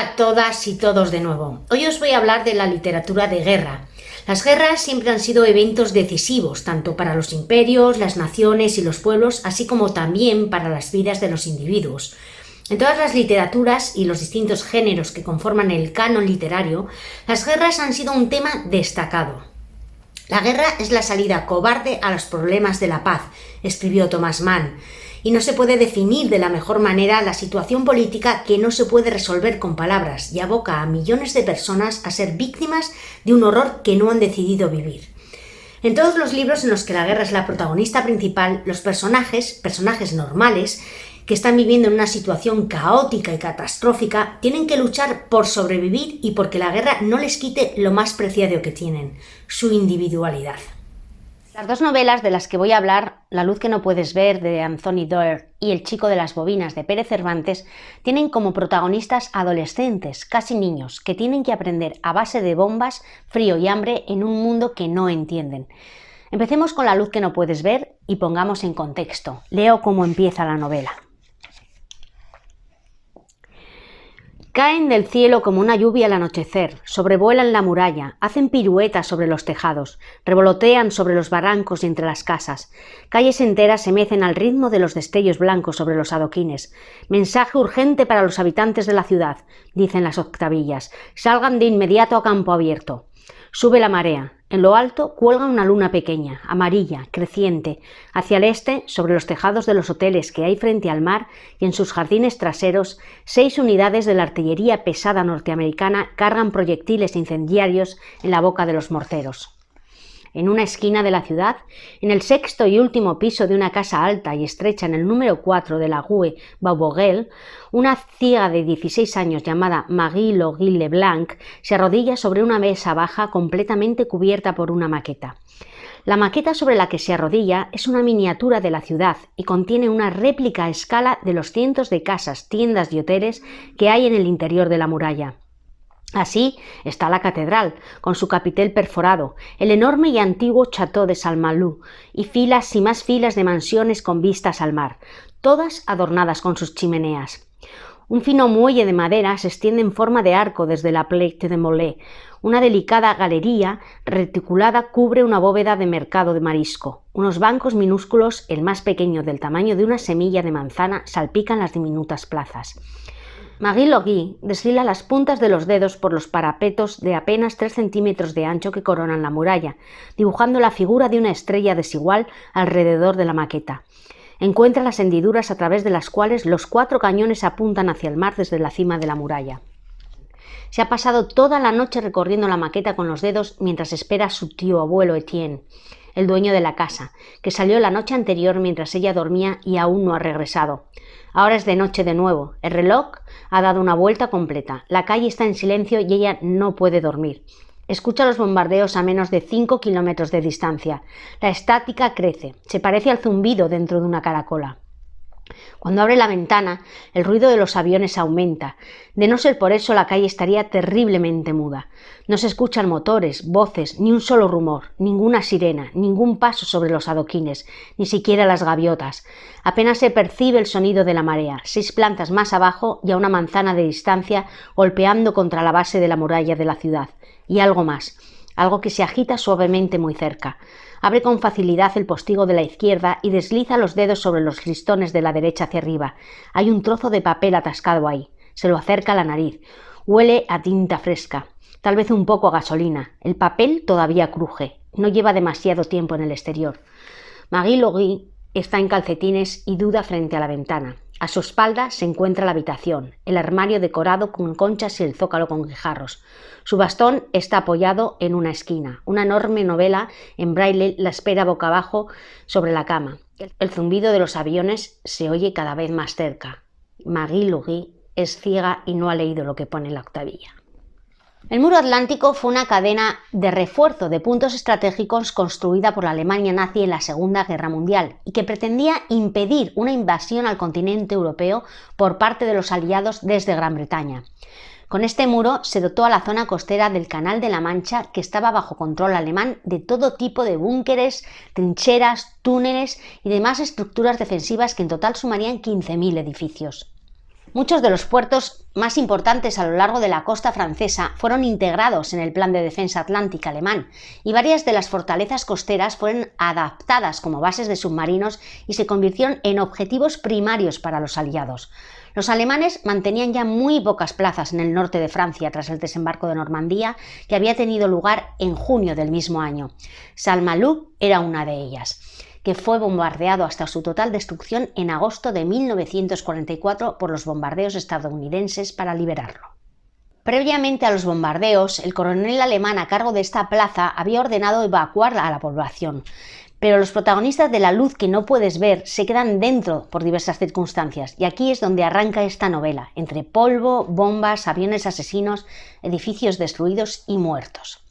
a todas y todos de nuevo. Hoy os voy a hablar de la literatura de guerra. Las guerras siempre han sido eventos decisivos, tanto para los imperios, las naciones y los pueblos, así como también para las vidas de los individuos. En todas las literaturas y los distintos géneros que conforman el canon literario, las guerras han sido un tema destacado. La guerra es la salida cobarde a los problemas de la paz, escribió Thomas Mann, y no se puede definir de la mejor manera la situación política que no se puede resolver con palabras y aboca a millones de personas a ser víctimas de un horror que no han decidido vivir. En todos los libros en los que la guerra es la protagonista principal, los personajes normales, que están viviendo en una situación caótica y catastrófica, tienen que luchar por sobrevivir y porque la guerra no les quite lo más preciado que tienen, su individualidad. Las dos novelas de las que voy a hablar, La luz que no puedes ver, de Anthony Doerr, y El chico de las bobinas, de Pérez Cervantes, tienen como protagonistas adolescentes, casi niños, que tienen que aprender a base de bombas, frío y hambre en un mundo que no entienden. Empecemos con La luz que no puedes ver y pongamos en contexto. Leo cómo empieza la novela. Caen del cielo como una lluvia al anochecer, sobrevuelan la muralla, hacen piruetas sobre los tejados, revolotean sobre los barrancos y entre las casas. Calles enteras se mecen al ritmo de los destellos blancos sobre los adoquines. Mensaje urgente para los habitantes de la ciudad, dicen las octavillas. Salgan de inmediato a campo abierto. Sube la marea. En lo alto cuelga una luna pequeña, amarilla, creciente. Hacia el este, sobre los tejados de los hoteles que hay frente al mar y en sus jardines traseros, 6 unidades de la artillería pesada norteamericana cargan proyectiles incendiarios en la boca de los morteros. En una esquina de la ciudad, en el 6º y último piso de una casa alta y estrecha en el número 4 de la Rue Beauvogel, una ciega de 16 años llamada Marie-Laurie Leblanc se arrodilla sobre una mesa baja completamente cubierta por una maqueta. La maqueta sobre la que se arrodilla es una miniatura de la ciudad y contiene una réplica a escala de los cientos de casas, tiendas y hoteles que hay en el interior de la muralla. Así está la catedral, con su capitel perforado, el enorme y antiguo Château de Saint-Malo y filas y más filas de mansiones con vistas al mar, todas adornadas con sus chimeneas. Un fino muelle de madera se extiende en forma de arco desde la Place de Molay. Una delicada galería reticulada cubre una bóveda de mercado de marisco. Unos bancos minúsculos, el más pequeño del tamaño de una semilla de manzana, salpican las diminutas plazas. Marie-Laurie desfila las puntas de los dedos por los parapetos de apenas 3 centímetros de ancho que coronan la muralla, dibujando la figura de una estrella desigual alrededor de la maqueta. Encuentra las hendiduras a través de las cuales los 4 cañones apuntan hacia el mar desde la cima de la muralla. Se ha pasado toda la noche recorriendo la maqueta con los dedos mientras espera a su tío abuelo Etienne, el dueño de la casa, que salió la noche anterior mientras ella dormía y aún no ha regresado. Ahora es de noche de nuevo. El reloj ha dado una vuelta completa. La calle está en silencio y ella no puede dormir. Escucha los bombardeos a menos de 5 kilómetros de distancia. La estática crece. Se parece al zumbido dentro de una caracola. Cuando abre la ventana, el ruido de los aviones aumenta. De no ser por eso, la calle estaría terriblemente muda. No se escuchan motores, voces, ni un solo rumor, ninguna sirena, ningún paso sobre los adoquines, ni siquiera las gaviotas. Apenas se percibe el sonido de la marea, 6 plantas más abajo y a una manzana de distancia, golpeando contra la base de la muralla de la ciudad. Y algo más, algo que se agita suavemente muy cerca. Abre con facilidad el postigo de la izquierda y desliza los dedos sobre los listones de la derecha hacia arriba. Hay un trozo de papel atascado ahí. Se lo acerca a la nariz. Huele a tinta fresca, tal vez un poco a gasolina. El papel todavía cruje. No lleva demasiado tiempo en el exterior. Marie-Laurie está en calcetines y duda frente a la ventana. A su espalda se encuentra la habitación, el armario decorado con conchas y el zócalo con guijarros. Su bastón está apoyado en una esquina. Una enorme novela en braille la espera boca abajo sobre la cama. El zumbido de los aviones se oye cada vez más cerca. Marie-Laurie es ciega y no ha leído lo que pone en la octavilla. El muro atlántico fue una cadena de refuerzo de puntos estratégicos construida por la Alemania nazi en la Segunda Guerra Mundial y que pretendía impedir una invasión al continente europeo por parte de los aliados desde Gran Bretaña. Con este muro se dotó a la zona costera del Canal de la Mancha, que estaba bajo control alemán, de todo tipo de búnkeres, trincheras, túneles y demás estructuras defensivas que en total sumarían 15.000 edificios. Muchos de los puertos más importantes a lo largo de la costa francesa fueron integrados en el Plan de Defensa Atlántica alemán y varias de las fortalezas costeras fueron adaptadas como bases de submarinos y se convirtieron en objetivos primarios para los aliados. Los alemanes mantenían ya muy pocas plazas en el norte de Francia tras el desembarco de Normandía, que había tenido lugar en junio del mismo año. Saint-Malo era una de ellas, que fue bombardeado hasta su total destrucción en agosto de 1944 por los bombardeos estadounidenses para liberarlo. Previamente a los bombardeos, el coronel alemán a cargo de esta plaza había ordenado evacuar a la población, pero los protagonistas de La luz que no puedes ver se quedan dentro por diversas circunstancias, y aquí es donde arranca esta novela, entre polvo, bombas, aviones asesinos, edificios destruidos y muertos.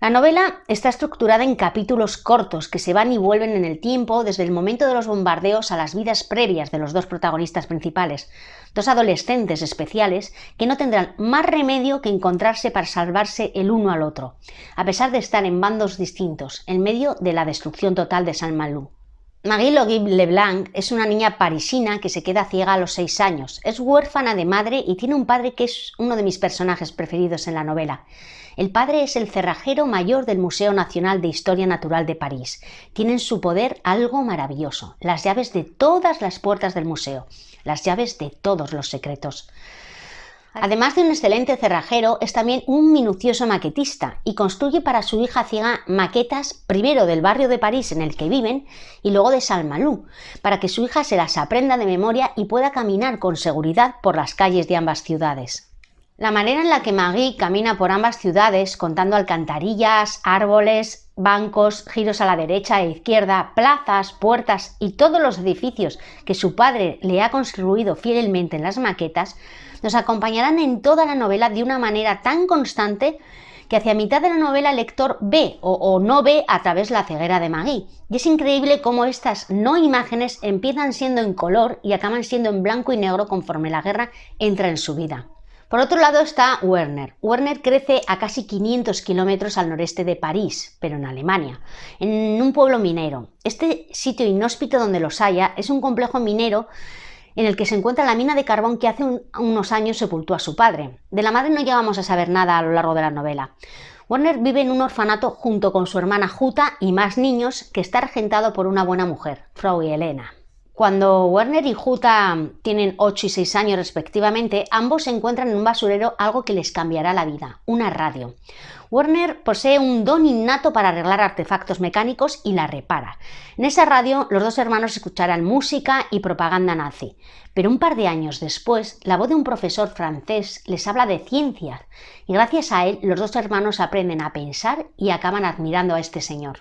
La novela está estructurada en capítulos cortos que se van y vuelven en el tiempo desde el momento de los bombardeos a las vidas previas de los dos protagonistas principales, dos adolescentes especiales que no tendrán más remedio que encontrarse para salvarse el uno al otro, a pesar de estar en bandos distintos, en medio de la destrucción total de Saint-Malo. Marie Laurent Leblanc es una niña parisina que se queda ciega a los 6 años, es huérfana de madre y tiene un padre que es uno de mis personajes preferidos en la novela. El padre es el cerrajero mayor del Museo Nacional de Historia Natural de París. Tiene en su poder algo maravilloso, las llaves de todas las puertas del museo, las llaves de todos los secretos. Además de un excelente cerrajero, es también un minucioso maquetista y construye para su hija ciega maquetas primero del barrio de París en el que viven y luego de Saint-Malo, para que su hija se las aprenda de memoria y pueda caminar con seguridad por las calles de ambas ciudades. La manera en la que Marie camina por ambas ciudades, contando alcantarillas, árboles, bancos, giros a la derecha e izquierda, plazas, puertas y todos los edificios que su padre le ha construido fielmente en las maquetas, nos acompañarán en toda la novela de una manera tan constante que hacia mitad de la novela el lector ve o no ve a través de la ceguera de Marie. Y es increíble cómo estas no imágenes empiezan siendo en color y acaban siendo en blanco y negro conforme la guerra entra en su vida. Por otro lado está Werner. Werner crece a casi 500 kilómetros al noreste de París, pero en Alemania, en un pueblo minero. Este sitio inhóspito donde los haya es un complejo minero en el que se encuentra la mina de carbón que hace unos años sepultó a su padre. De la madre no llegamos a saber nada a lo largo de la novela. Werner vive en un orfanato junto con su hermana Jutta y más niños, que está regentado por una buena mujer, Frau Helena. Cuando Werner y Jutta tienen 8 y 6 años respectivamente, ambos se encuentran en un basurero algo que les cambiará la vida, una radio. Werner posee un don innato para arreglar artefactos mecánicos y la repara. En esa radio los dos hermanos escucharán música y propaganda nazi, pero un par de años después la voz de un profesor francés les habla de ciencias y gracias a él los dos hermanos aprenden a pensar y acaban admirando a este señor.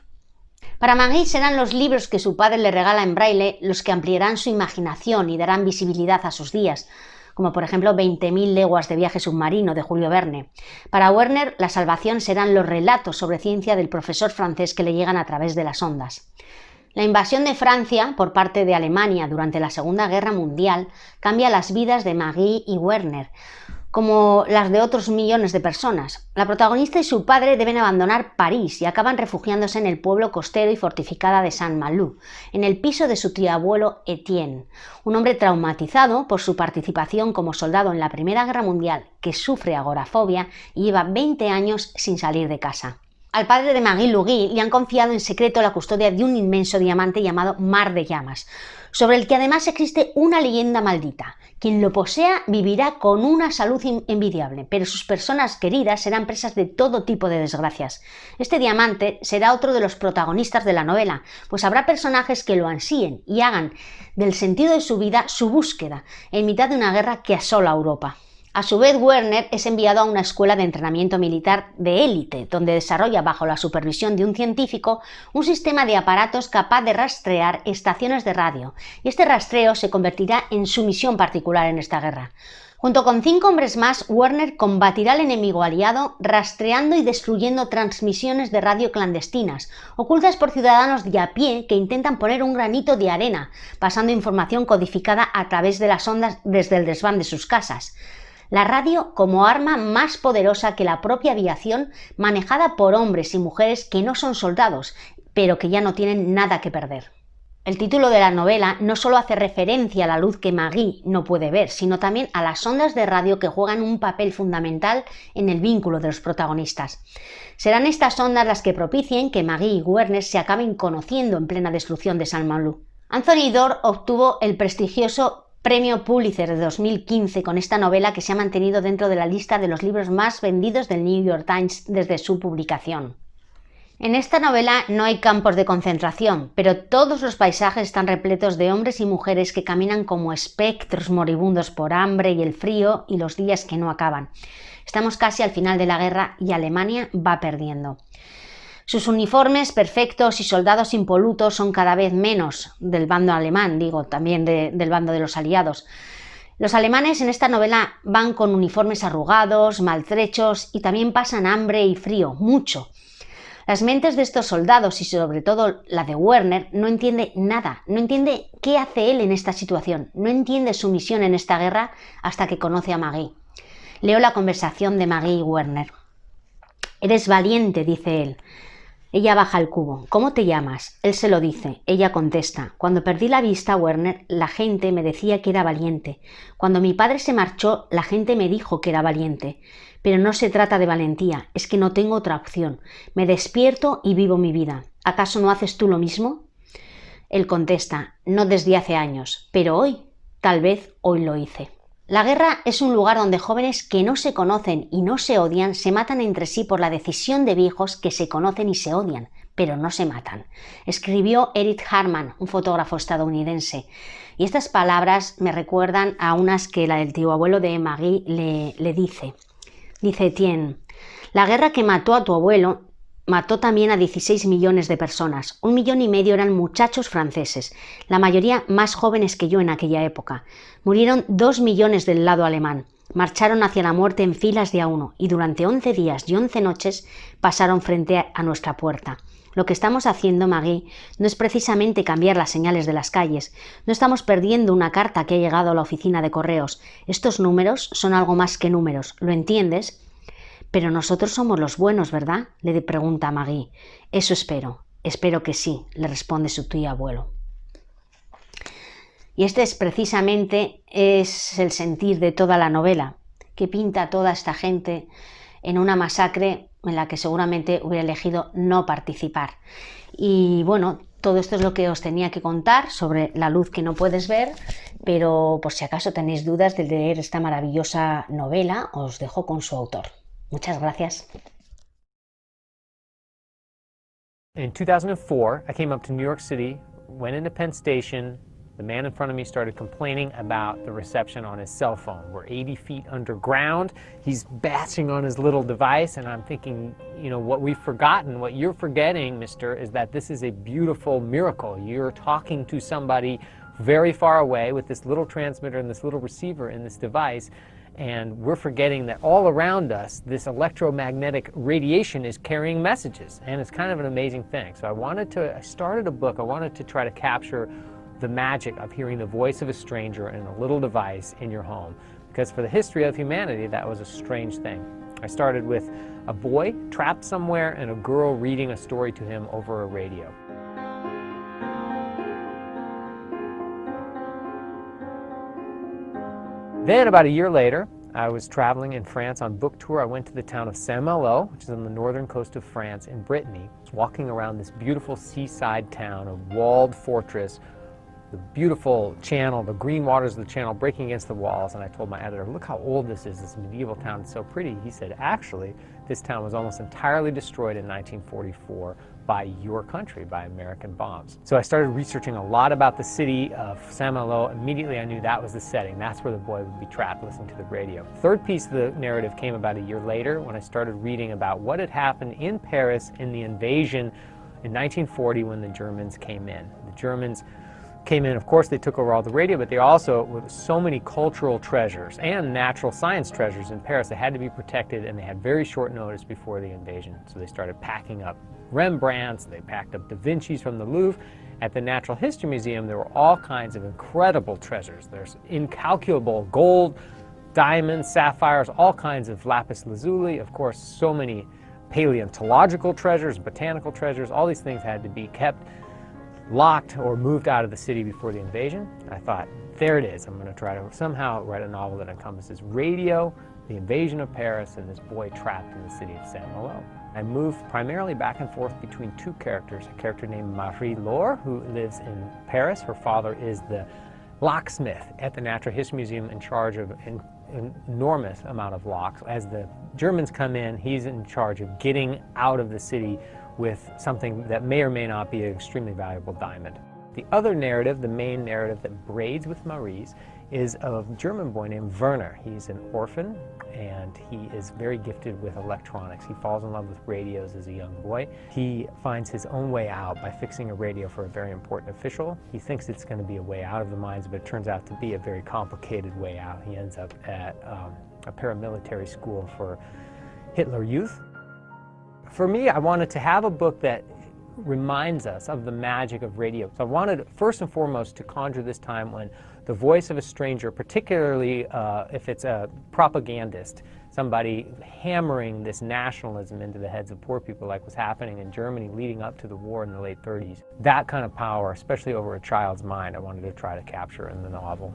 Para Marie serán los libros que su padre le regala en braille los que ampliarán su imaginación y darán visibilidad a sus días, como por ejemplo 20.000 leguas de viaje submarino de Julio Verne. Para Werner, la salvación serán los relatos sobre ciencia del profesor francés que le llegan a través de las ondas. La invasión de Francia por parte de Alemania durante la Segunda Guerra Mundial cambia las vidas de Marie y Werner, como las de otros millones de personas. La protagonista y su padre deben abandonar París y acaban refugiándose en el pueblo costero y fortificada de Saint-Malo, en el piso de su tío-abuelo Etienne, un hombre traumatizado por su participación como soldado en la Primera Guerra Mundial, que sufre agorafobia y lleva 20 años sin salir de casa. Al padre de Marie Laurent le han confiado en secreto la custodia de un inmenso diamante llamado Mar de Llamas, sobre el que además existe una leyenda maldita. Quien lo posea vivirá con una salud envidiable, pero sus personas queridas serán presas de todo tipo de desgracias. Este diamante será otro de los protagonistas de la novela, pues habrá personajes que lo ansíen y hagan del sentido de su vida su búsqueda, en mitad de una guerra que asola Europa. A su vez, Werner es enviado a una escuela de entrenamiento militar de élite, donde desarrolla bajo la supervisión de un científico un sistema de aparatos capaz de rastrear estaciones de radio, y este rastreo se convertirá en su misión particular en esta guerra. Junto con 5 hombres más, Werner combatirá al enemigo aliado rastreando y destruyendo transmisiones de radio clandestinas, ocultas por ciudadanos de a pie que intentan poner un granito de arena, pasando información codificada a través de las ondas desde el desván de sus casas. La radio como arma más poderosa que la propia aviación, manejada por hombres y mujeres que no son soldados, pero que ya no tienen nada que perder. El título de la novela no solo hace referencia a la luz que Maggie no puede ver, sino también a las ondas de radio que juegan un papel fundamental en el vínculo de los protagonistas. Serán estas ondas las que propicien que Maggie y Werner se acaben conociendo en plena destrucción de St. Malo. Anthony Doerr obtuvo el prestigioso Premio Pulitzer de 2015 con esta novela, que se ha mantenido dentro de la lista de los libros más vendidos del New York Times desde su publicación. En esta novela no hay campos de concentración, pero todos los paisajes están repletos de hombres y mujeres que caminan como espectros moribundos por hambre y el frío y los días que no acaban. Estamos casi al final de la guerra y Alemania va perdiendo. Sus uniformes perfectos y soldados impolutos son cada vez menos del bando alemán, también del bando de los aliados. Los alemanes en esta novela van con uniformes arrugados, maltrechos y también pasan hambre y frío, mucho. Las mentes de estos soldados y sobre todo la de Werner no entiende nada, no entiende qué hace él en esta situación, no entiende su misión en esta guerra hasta que conoce a Maggie. Leo la conversación de Maggie y Werner. «Eres valiente», dice él. Ella baja el cubo. «¿Cómo te llamas?». Él se lo dice. Ella contesta. «Cuando perdí la vista, Werner, la gente me decía que era valiente. Cuando mi padre se marchó, la gente me dijo que era valiente. Pero no se trata de valentía, es que no tengo otra opción. Me despierto y vivo mi vida. ¿Acaso no haces tú lo mismo?». Él contesta. «No desde hace años, pero hoy, tal vez hoy lo hice». La guerra es un lugar donde jóvenes que no se conocen y no se odian se matan entre sí por la decisión de viejos que se conocen y se odian, pero no se matan. Escribió Eric Harman, un fotógrafo estadounidense. Y estas palabras me recuerdan a unas que el tío abuelo de Maggie le dice. Dice Etienne: «La guerra que mató a tu abuelo mató también a 16 millones de personas. 1,5 millones eran muchachos franceses, la mayoría más jóvenes que yo en aquella época. Murieron 2 millones del lado alemán. Marcharon hacia la muerte en filas de a uno y durante 11 días y 11 noches pasaron frente a nuestra puerta. Lo que estamos haciendo, Maggie, no es precisamente cambiar las señales de las calles. No estamos perdiendo una carta que ha llegado a la oficina de correos. Estos números son algo más que números, ¿lo entiendes?». «Pero nosotros somos los buenos, ¿verdad?», le pregunta Maggie. «Eso espero. Espero que sí», le responde su tío abuelo. Y este es precisamente el sentir de toda la novela, que pinta a toda esta gente en una masacre en la que seguramente hubiera elegido no participar. Y bueno, todo esto es lo que os tenía que contar sobre La luz que no puedes ver, pero por si acaso tenéis dudas de leer esta maravillosa novela, os dejo con su autor. Muchas gracias. In 2004, I came up to New York City, went into Penn Station. The man in front of me started complaining about the reception on his cell phone. We're 80 feet underground. He's bashing on his little device, and I'm thinking, you know, what we've forgotten, what you're forgetting, mister, is that this is a beautiful miracle. You're talking to somebody very far away with this little transmitter and this little receiver in this device, and we're forgetting that all around us, this electromagnetic radiation is carrying messages, and it's kind of an amazing thing. So I started a book. I wanted to try to capture the magic of hearing the voice of a stranger in a little device in your home, because for the history of humanity, that was a strange thing. I started with a boy trapped somewhere and a girl reading a story to him over a radio. Then about a year later, I was traveling in France on book tour. I went to the town of Saint-Malo, which is on the northern coast of France in Brittany, walking around this beautiful seaside town, a walled fortress, the beautiful channel, the green waters of the channel breaking against the walls. And I told my editor, look how old this is, this medieval town, it's so pretty. He said, actually, this town was almost entirely destroyed in 1944 by your country, by American bombs. So I started researching a lot about the city of Saint-Malo. Immediately I knew that was the setting. That's where the boy would be trapped listening to the radio. Third piece of the narrative came about a year later when I started reading about what had happened in Paris in the invasion in 1940 when the Germans came in. The Germans came in, of course they took over all the radio, but they also, with so many cultural treasures and natural science treasures in Paris, they had to be protected, and they had very short notice before the invasion. So they started packing up Rembrandts, they packed up Da Vinci's from the Louvre. At the Natural History Museum, there were all kinds of incredible treasures. There's incalculable gold, diamonds, sapphires, all kinds of lapis lazuli, of course, so many paleontological treasures, botanical treasures, all these things had to be kept locked or moved out of the city before the invasion. I thought, there it is. I'm going to try to somehow write a novel that encompasses radio, the invasion of Paris, and this boy trapped in the city of Saint-Malo. I moved primarily back and forth between two characters, a character named Marie-Laure, who lives in Paris. Her father is the locksmith at the Natural History Museum in charge of an enormous amount of locks. As the Germans come in, he's in charge of getting out of the city with something that may or may not be an extremely valuable diamond. The other narrative, the main narrative that braids with Marie's, is of a German boy named Werner. He's an orphan and he is very gifted with electronics. He falls in love with radios as a young boy. He finds his own way out by fixing a radio for a very important official. He thinks it's going to be a way out of the mines, but it turns out to be a very complicated way out. He ends up at a paramilitary school for Hitler Youth. For me, I wanted to have a book that reminds us of the magic of radio. So I wanted, first and foremost, to conjure this time when the voice of a stranger, particularly if it's a propagandist, somebody hammering this nationalism into the heads of poor people like was happening in Germany leading up to the war in the late 30s. That kind of power, especially over a child's mind, I wanted to try to capture in the novel.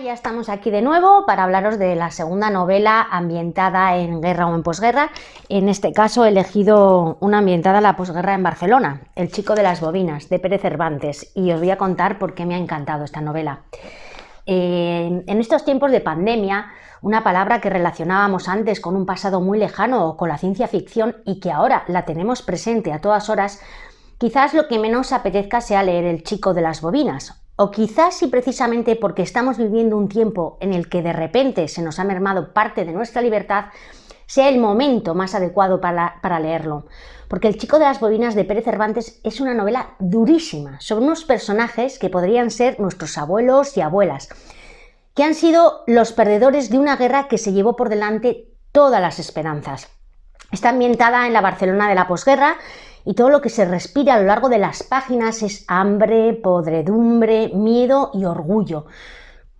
Ya estamos aquí de nuevo para hablaros de la segunda novela ambientada en guerra o en posguerra. En este caso he elegido una ambientada en la posguerra en Barcelona, El chico de las bobinas, de Pérez Cervantes, y os voy a contar por qué me ha encantado esta novela. En estos tiempos de pandemia, una palabra que relacionábamos antes con un pasado muy lejano o con la ciencia ficción y que ahora la tenemos presente a todas horas, quizás lo que menos apetezca sea leer El chico de las bobinas. O quizás si precisamente porque estamos viviendo un tiempo en el que de repente se nos ha mermado parte de nuestra libertad, sea el momento más adecuado para leerlo. Porque El chico de las bobinas de Pérez Cervantes es una novela durísima sobre unos personajes que podrían ser nuestros abuelos y abuelas, que han sido los perdedores de una guerra que se llevó por delante todas las esperanzas. Está ambientada en la Barcelona de la posguerra, y todo lo que se respira a lo largo de las páginas es hambre, podredumbre, miedo y orgullo.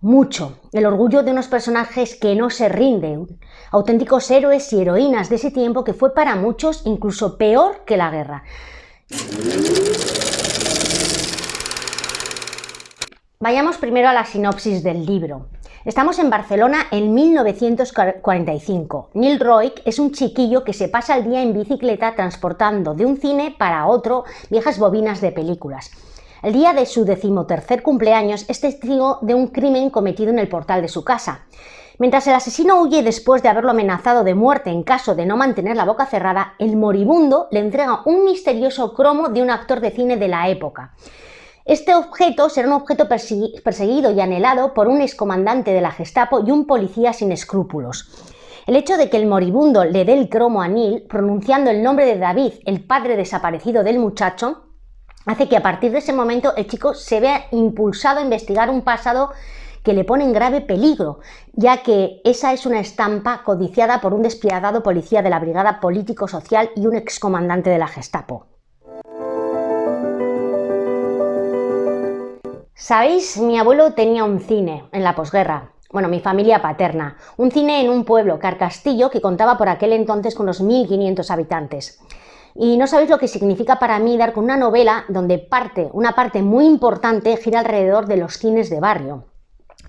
Mucho. El orgullo de unos personajes que no se rinden, auténticos héroes y heroínas de ese tiempo que fue para muchos incluso peor que la guerra. Vayamos primero a la sinopsis del libro. Estamos en Barcelona en 1945. Neil Roig es un chiquillo que se pasa el día en bicicleta transportando de un cine para otro viejas bobinas de películas. El día de su 13º cumpleaños es testigo de un crimen cometido en el portal de su casa. Mientras el asesino huye después de haberlo amenazado de muerte en caso de no mantener la boca cerrada, el moribundo le entrega un misterioso cromo de un actor de cine de la época. Este objeto será un objeto perseguido y anhelado por un excomandante de la Gestapo y un policía sin escrúpulos. El hecho de que el moribundo le dé el cromo a Neil, pronunciando el nombre de David, el padre desaparecido del muchacho, hace que a partir de ese momento el chico se vea impulsado a investigar un pasado que le pone en grave peligro, ya que esa es una estampa codiciada por un despiadado policía de la Brigada Político-Social y un excomandante de la Gestapo. ¿Sabéis? Mi abuelo tenía un cine en la posguerra. Bueno, mi familia paterna. Un cine en un pueblo, Carcastillo, que contaba por aquel entonces con unos 1500 habitantes. Y no sabéis lo que significa para mí dar con una novela donde una parte muy importante gira alrededor de los cines de barrio.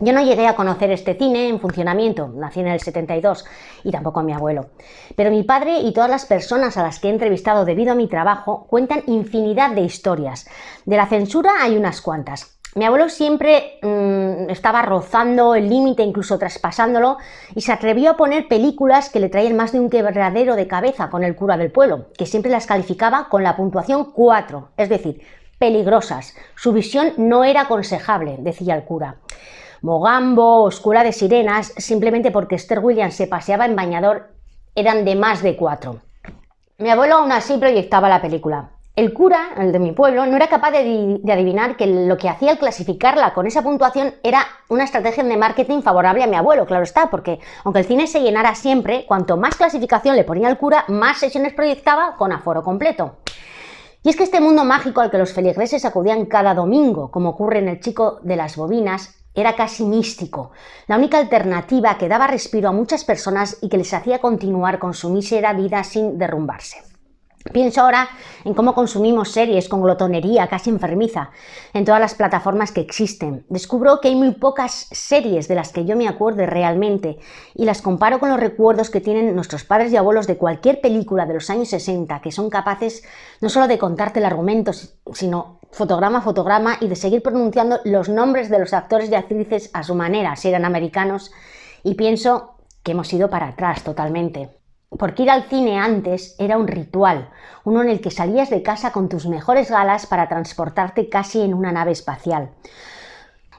Yo no llegué a conocer este cine en funcionamiento, nací en el 72 y tampoco a mi abuelo. Pero mi padre y todas las personas a las que he entrevistado debido a mi trabajo cuentan infinidad de historias. De la censura hay unas cuantas. Mi abuelo siempre estaba rozando el límite, incluso traspasándolo, y se atrevió a poner películas que le traían más de un quebradero de cabeza con el cura del pueblo, que siempre las calificaba con la puntuación 4, es decir, peligrosas. Su visión no era aconsejable, decía el cura. Mogambo o Escuela de Sirenas, simplemente porque Esther Williams se paseaba en bañador, eran de más de 4. Mi abuelo aún así proyectaba la película. El cura, el de mi pueblo, no era capaz de adivinar que lo que hacía al clasificarla con esa puntuación era una estrategia de marketing favorable a mi abuelo, claro está, porque aunque el cine se llenara siempre, cuanto más clasificación le ponía el cura, más sesiones proyectaba con aforo completo. Y es que este mundo mágico al que los feligreses acudían cada domingo, como ocurre en El Chico de las Bobinas, era casi místico, la única alternativa que daba respiro a muchas personas y que les hacía continuar con su mísera vida sin derrumbarse. Pienso ahora en cómo consumimos series con glotonería casi enfermiza en todas las plataformas que existen. Descubro que hay muy pocas series de las que yo me acuerde realmente y las comparo con los recuerdos que tienen nuestros padres y abuelos de cualquier película de los años 60, que son capaces no solo de contarte el argumento, sino fotograma a fotograma y de seguir pronunciando los nombres de los actores y actrices a su manera, si eran americanos, y pienso que hemos ido para atrás totalmente. Porque ir al cine antes era un ritual, uno en el que salías de casa con tus mejores galas para transportarte casi en una nave espacial.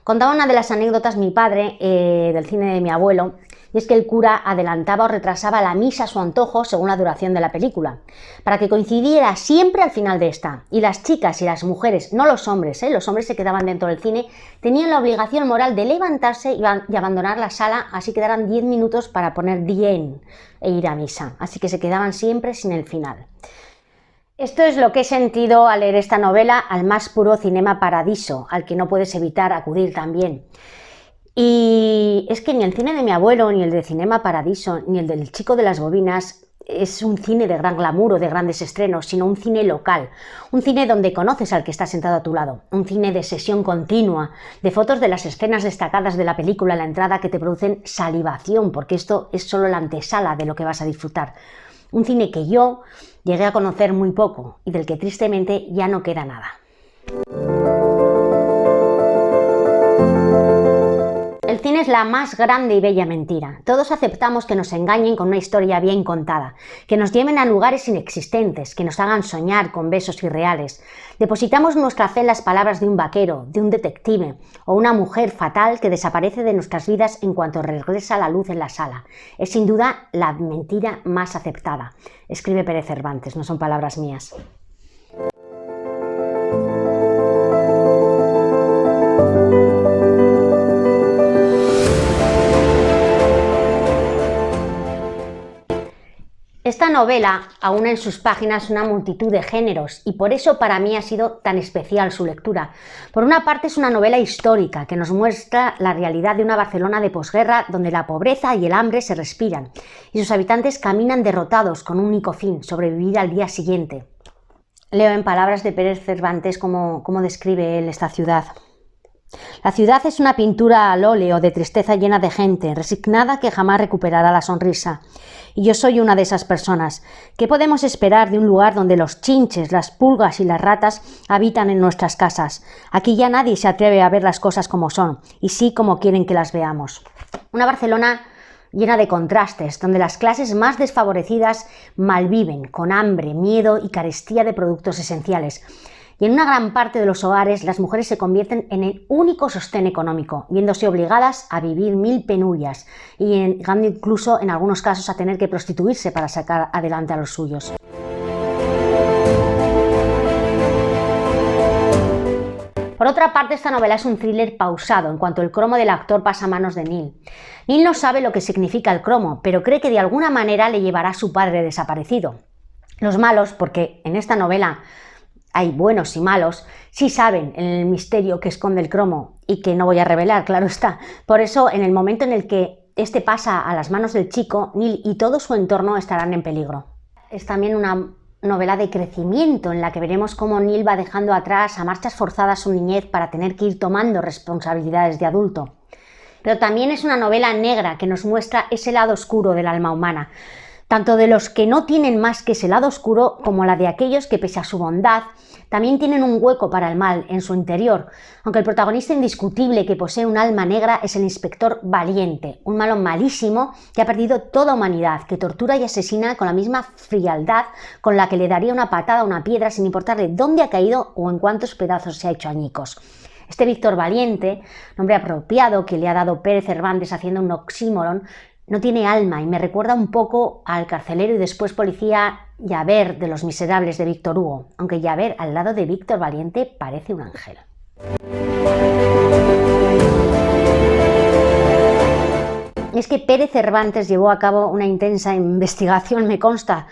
Contaba una de las anécdotas mi padre del cine de mi abuelo, y es que el cura adelantaba o retrasaba la misa a su antojo según la duración de la película, para que coincidiera siempre al final de esta. Y las chicas y las mujeres, no los hombres, los hombres se quedaban dentro del cine, tenían la obligación moral de levantarse y abandonar la sala, así quedaran 10 minutos para poner bien e ir a misa. Así que se quedaban siempre sin el final. Esto es lo que he sentido al leer esta novela, al más puro cinema paradiso, al que no puedes evitar acudir también. Y es que ni el cine de mi abuelo, ni el de Cinema Paradiso, ni el del Chico de las Bobinas es un cine de gran glamour o de grandes estrenos, sino un cine local, un cine donde conoces al que está sentado a tu lado, un cine de sesión continua, de fotos de las escenas destacadas de la película en la entrada que te producen salivación, porque esto es solo la antesala de lo que vas a disfrutar. Un cine que yo llegué a conocer muy poco y del que tristemente ya no queda nada. El cine es la más grande y bella mentira. Todos aceptamos que nos engañen con una historia bien contada, que nos lleven a lugares inexistentes, que nos hagan soñar con besos irreales. Depositamos nuestra fe en las palabras de un vaquero, de un detective o una mujer fatal que desaparece de nuestras vidas en cuanto regresa la luz en la sala. Es sin duda la mentira más aceptada. Escribe Pérez Cervantes, no son palabras mías. Esta novela aúna en sus páginas una multitud de géneros y por eso para mí ha sido tan especial su lectura. Por una parte es una novela histórica que nos muestra la realidad de una Barcelona de posguerra donde la pobreza y el hambre se respiran y sus habitantes caminan derrotados con un único fin, sobrevivir al día siguiente. Leo en palabras de Pérez Cervantes cómo describe él esta ciudad. La ciudad es una pintura al óleo de tristeza llena de gente, resignada que jamás recuperará la sonrisa. Y yo soy una de esas personas. ¿Qué podemos esperar de un lugar donde los chinches, las pulgas y las ratas habitan en nuestras casas? Aquí ya nadie se atreve a ver las cosas como son, y sí como quieren que las veamos. Una Barcelona llena de contrastes, donde las clases más desfavorecidas malviven, con hambre, miedo y carestía de productos esenciales. Y en una gran parte de los hogares las mujeres se convierten en el único sostén económico, viéndose obligadas a vivir mil penurias y llegando incluso en algunos casos a tener que prostituirse para sacar adelante a los suyos. Por otra parte, esta novela es un thriller pausado en cuanto el cromo del actor pasa a manos de Neil. Neil no sabe lo que significa el cromo, pero cree que de alguna manera le llevará a su padre desaparecido. Los malos, porque en esta novela hay buenos y malos, sí saben el misterio que esconde el cromo y que no voy a revelar, claro está. Por eso, en el momento en el que este pasa a las manos del chico, Neil y todo su entorno estarán en peligro. Es también una novela de crecimiento en la que veremos cómo Neil va dejando atrás a marchas forzadas su niñez para tener que ir tomando responsabilidades de adulto. Pero también es una novela negra que nos muestra ese lado oscuro del alma humana, tanto de los que no tienen más que ese lado oscuro como la de aquellos que, pese a su bondad, también tienen un hueco para el mal en su interior, aunque el protagonista indiscutible que posee un alma negra es el inspector Valiente, un malo malísimo que ha perdido toda humanidad, que tortura y asesina con la misma frialdad con la que le daría una patada a una piedra sin importarle dónde ha caído o en cuántos pedazos se ha hecho añicos. Este Víctor Valiente, nombre apropiado que le ha dado Pérez Cervantes haciendo un oxímoron, no tiene alma y me recuerda un poco al carcelero y después policía Javert de Los Miserables de Víctor Hugo, aunque Javert al lado de Víctor Valiente parece un ángel. Es que Pérez Cervantes llevó a cabo una intensa investigación, me consta,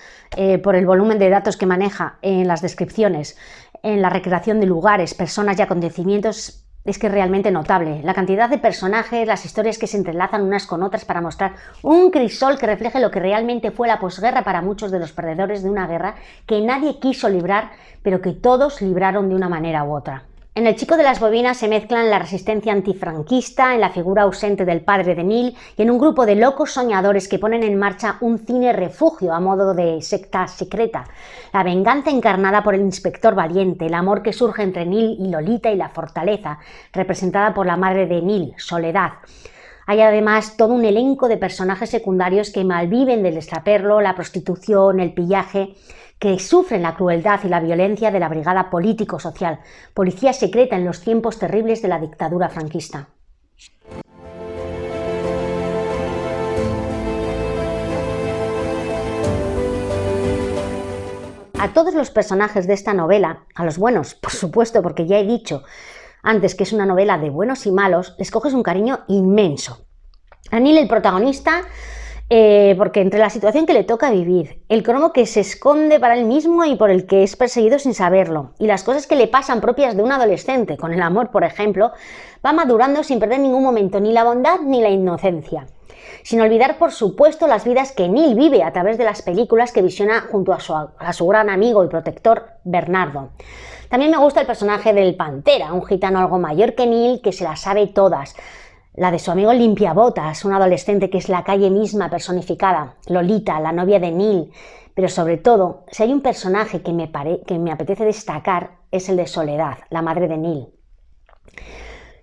por el volumen de datos que maneja en las descripciones, en la recreación de lugares, personas y acontecimientos. Es que es realmente notable. La cantidad de personajes, las historias que se entrelazan unas con otras para mostrar un crisol que refleje lo que realmente fue la posguerra para muchos de los perdedores de una guerra que nadie quiso librar, pero que todos libraron de una manera u otra. En El chico de las bobinas se mezclan la resistencia antifranquista, en la figura ausente del padre de Nil y en un grupo de locos soñadores que ponen en marcha un cine refugio a modo de secta secreta. La venganza encarnada por el inspector valiente, el amor que surge entre Nil y Lolita y la fortaleza, representada por la madre de Nil, Soledad. Hay además todo un elenco de personajes secundarios que malviven del extraperlo, la prostitución, el pillaje, que sufren la crueldad y la violencia de la brigada político-social, policía secreta en los tiempos terribles de la dictadura franquista. A todos los personajes de esta novela, a los buenos, por supuesto, porque ya he dicho antes que es una novela de buenos y malos, les coges un cariño inmenso. A Nil, el protagonista, porque entre la situación que le toca vivir, el cromo que se esconde para él mismo y por el que es perseguido sin saberlo, y las cosas que le pasan propias de un adolescente, con el amor, por ejemplo, va madurando sin perder en ningún momento ni la bondad ni la inocencia. Sin olvidar, por supuesto, las vidas que Nil vive a través de las películas que visiona junto a su gran amigo y protector, Bernardo. También me gusta el personaje del Pantera, un gitano algo mayor que Nil que se las sabe todas. La de su amigo Limpiabotas, un adolescente que es la calle misma personificada, Lolita, la novia de Nil, pero sobre todo, si hay un personaje que me apetece destacar, es el de Soledad, la madre de Nil.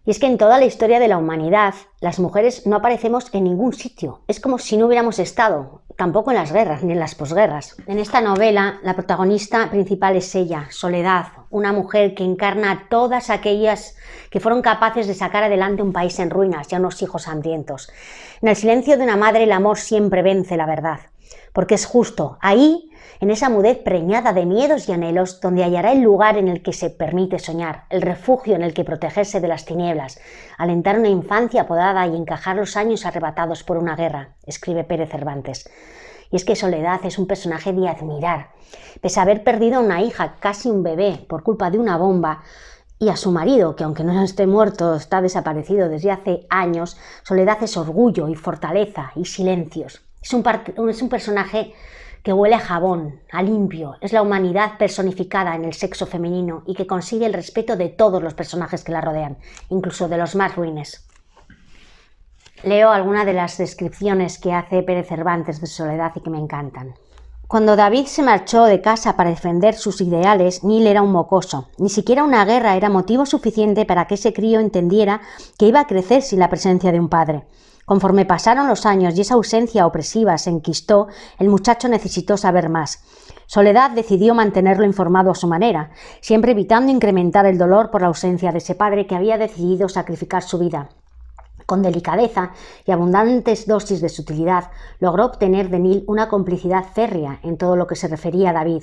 Y es que en toda la historia de la humanidad, las mujeres no aparecemos en ningún sitio, es como si no hubiéramos estado, tampoco en las guerras ni en las posguerras. En esta novela, la protagonista principal es ella, Soledad, una mujer que encarna a todas aquellas que fueron capaces de sacar adelante un país en ruinas y a unos hijos hambrientos. En el silencio de una madre el amor siempre vence la verdad, porque es justo ahí, en esa mudez preñada de miedos y anhelos, donde hallará el lugar en el que se permite soñar, el refugio en el que protegerse de las tinieblas, alentar una infancia apodada y encajar los años arrebatados por una guerra, escribe Pérez Cervantes. Y es que Soledad es un personaje de admirar. Pese a haber perdido a una hija, casi un bebé, por culpa de una bomba, y a su marido, que aunque no esté muerto, está desaparecido desde hace años, Soledad es orgullo y fortaleza y silencios. Es un personaje que huele a jabón, a limpio, es la humanidad personificada en el sexo femenino y que consigue el respeto de todos los personajes que la rodean, incluso de los más ruines. Leo algunas de las descripciones que hace Pérez Cervantes de Soledad y que me encantan. Cuando David se marchó de casa para defender sus ideales, Nil era un mocoso. Ni siquiera una guerra era motivo suficiente para que ese crío entendiera que iba a crecer sin la presencia de un padre. Conforme pasaron los años y esa ausencia opresiva se enquistó, el muchacho necesitó saber más. Soledad decidió mantenerlo informado a su manera, siempre evitando incrementar el dolor por la ausencia de ese padre que había decidido sacrificar su vida. Con delicadeza y abundantes dosis de sutilidad, logró obtener de Nil una complicidad férrea en todo lo que se refería a David.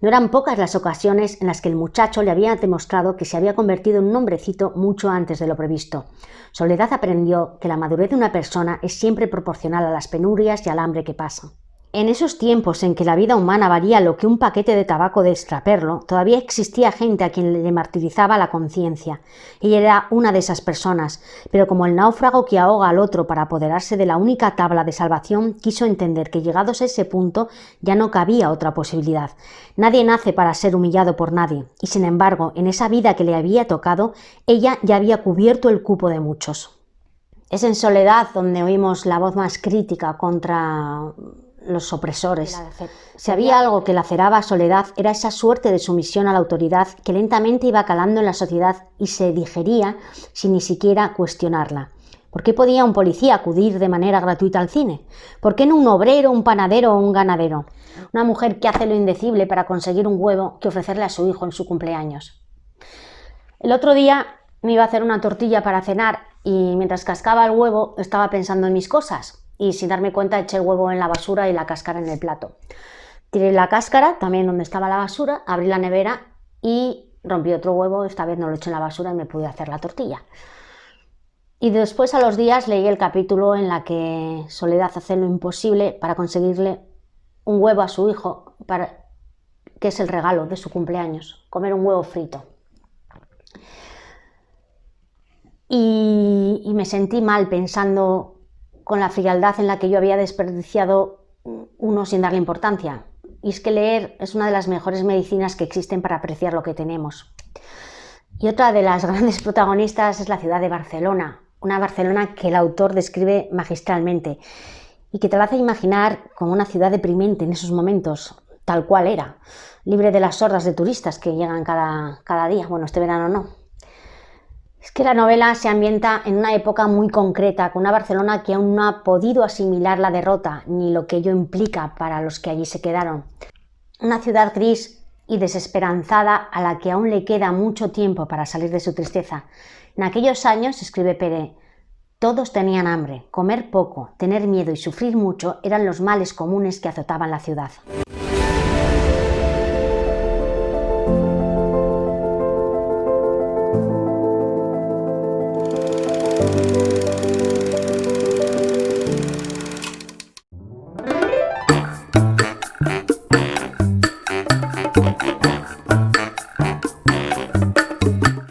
No eran pocas las ocasiones en las que el muchacho le había demostrado que se había convertido en un hombrecito mucho antes de lo previsto. Soledad aprendió que la madurez de una persona es siempre proporcional a las penurias y al hambre que pasa. En esos tiempos en que la vida humana valía lo que un paquete de tabaco de extraperlo, todavía existía gente a quien le martirizaba la conciencia. Ella era una de esas personas, pero como el náufrago que ahoga al otro para apoderarse de la única tabla de salvación, quiso entender que llegados a ese punto ya no cabía otra posibilidad. Nadie nace para ser humillado por nadie, y sin embargo, en esa vida que le había tocado, ella ya había cubierto el cupo de muchos. Es en Soledad donde oímos la voz más crítica contra los opresores. Si había algo que laceraba a Soledad era esa suerte de sumisión a la autoridad que lentamente iba calando en la sociedad y se digería sin ni siquiera cuestionarla. ¿Por qué podía un policía acudir de manera gratuita al cine? ¿Por qué no un obrero, un panadero o un ganadero? Una mujer que hace lo indecible para conseguir un huevo que ofrecerle a su hijo en su cumpleaños. El otro día me iba a hacer una tortilla para cenar y mientras cascaba el huevo estaba pensando en mis cosas. Y sin darme cuenta eché el huevo en la basura y la cáscara en el plato. Tiré la cáscara, también donde estaba la basura, abrí la nevera y rompí otro huevo, esta vez no lo eché en la basura y me pude hacer la tortilla. Y después, a los días, leí el capítulo en la que Soledad hace lo imposible para conseguirle un huevo a su hijo, que es el regalo de su cumpleaños, comer un huevo frito. Y me sentí mal pensando con la frialdad en la que yo había desperdiciado uno sin darle importancia. Y es que leer es una de las mejores medicinas que existen para apreciar lo que tenemos. Y otra de las grandes protagonistas es la ciudad de Barcelona, una Barcelona que el autor describe magistralmente y que te la hace imaginar como una ciudad deprimente en esos momentos, tal cual era, libre de las hordas de turistas que llegan cada día. Bueno, este verano no. Es que la novela se ambienta en una época muy concreta, con una Barcelona que aún no ha podido asimilar la derrota ni lo que ello implica para los que allí se quedaron. Una ciudad gris y desesperanzada a la que aún le queda mucho tiempo para salir de su tristeza. En aquellos años, escribe Pere, todos tenían hambre, comer poco, tener miedo y sufrir mucho eran los males comunes que azotaban la ciudad.